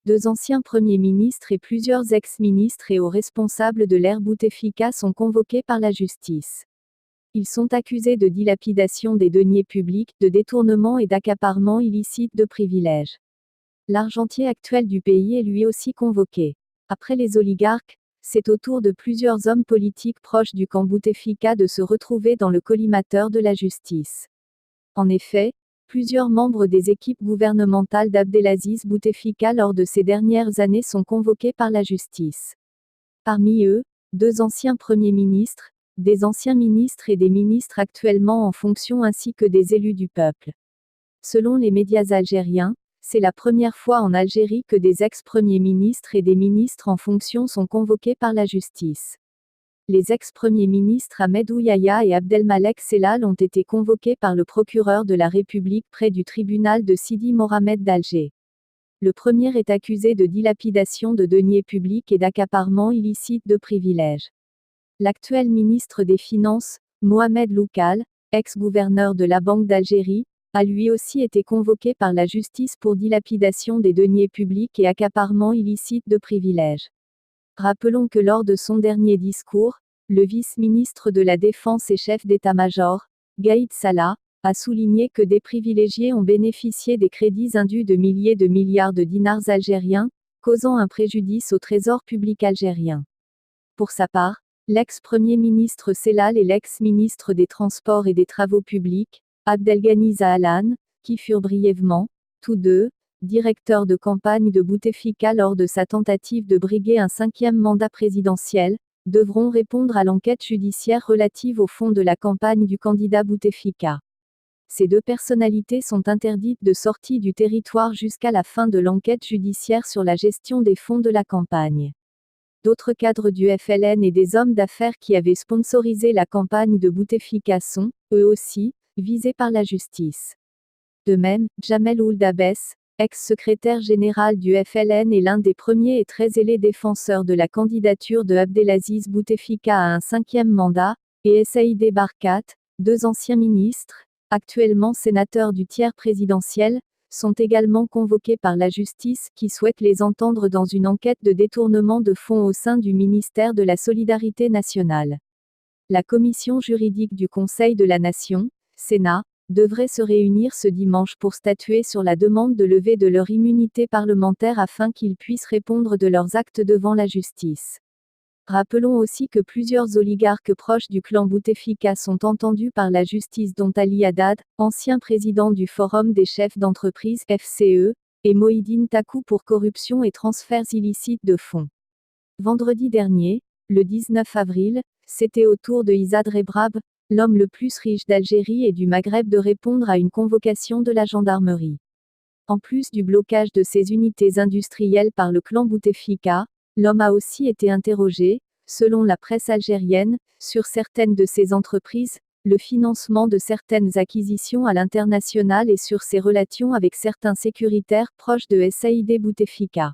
2 anciens premiers ministres et plusieurs ex-ministres et hauts responsables de l'ère Bouteflika sont convoqués par la justice. Ils sont accusés de dilapidation des deniers publics, de détournement et d'accaparement illicite de privilèges. L'argentier actuel du pays est lui aussi convoqué. Après les oligarques, c'est au tour de plusieurs hommes politiques proches du camp Bouteflika de se retrouver dans le collimateur de la justice. En effet, plusieurs membres des équipes gouvernementales d'Abdelaziz Bouteflika lors de ces dernières années sont convoqués par la justice. Parmi eux, 2 anciens premiers ministres, des anciens ministres et des ministres actuellement en fonction ainsi que des élus du peuple. Selon les médias algériens, c'est la première fois en Algérie que des ex-premiers ministres et des ministres en fonction sont convoqués par la justice. Les ex-premiers ministres Ahmed Ouyaya et Abdelmalek Sellal ont été convoqués par le procureur de la République près du tribunal de Sidi Mohamed d'Alger. Le premier est accusé de dilapidation de deniers publics et d'accaparement illicite de privilèges. L'actuel ministre des Finances, Mohamed Loukal, ex-gouverneur de la Banque d'Algérie, a lui aussi été convoqué par la justice pour dilapidation des deniers publics et accaparement illicite de privilèges. Rappelons que lors de son dernier discours, le vice-ministre de la Défense et chef d'état-major, Gaïd Salah, a souligné que des privilégiés ont bénéficié des crédits indus de milliers de milliards de dinars algériens, causant un préjudice au trésor public algérien. Pour sa part, l'ex-premier ministre Sellal et l'ex-ministre des Transports et des Travaux publics, Abdelghani Zahalan, qui furent brièvement, tous deux, directeurs de campagne de Bouteflika lors de sa tentative de briguer un 5e mandat présidentiel, devront répondre à l'enquête judiciaire relative au fond de la campagne du candidat Bouteflika. Ces 2 personnalités sont interdites de sortie du territoire jusqu'à la fin de l'enquête judiciaire sur la gestion des fonds de la campagne. D'autres cadres du FLN et des hommes d'affaires qui avaient sponsorisé la campagne de Bouteflika sont, eux aussi, visés par la justice. De même, Jamel Ould Abbès, ex-secrétaire général du FLN est l'un des premiers et très zélés défenseurs de la candidature de Abdelaziz Bouteflika à un 5e mandat, et Saïd Barkat, 2 anciens ministres, actuellement sénateurs du tiers présidentiel, sont également convoqués par la justice qui souhaite les entendre dans une enquête de détournement de fonds au sein du ministère de la Solidarité nationale. La commission juridique du Conseil de la Nation, Sénat, devrait se réunir ce dimanche pour statuer sur la demande de levée de leur immunité parlementaire afin qu'ils puissent répondre de leurs actes devant la justice. Rappelons aussi que plusieurs oligarques proches du clan Bouteflika sont entendus par la justice dont Ali Haddad, ancien président du Forum des chefs d'entreprise FCE, et Moïdine Takou pour corruption et transferts illicites de fonds. Vendredi dernier, le 19 avril, c'était au tour de Issad Rebrab, l'homme le plus riche d'Algérie et du Maghreb de répondre à une convocation de la gendarmerie. En plus du blocage de ses unités industrielles par le clan Bouteflika, l'homme a aussi été interrogé, selon la presse algérienne, sur certaines de ses entreprises, le financement de certaines acquisitions à l'international et sur ses relations avec certains sécuritaires proches de Saïd Bouteflika.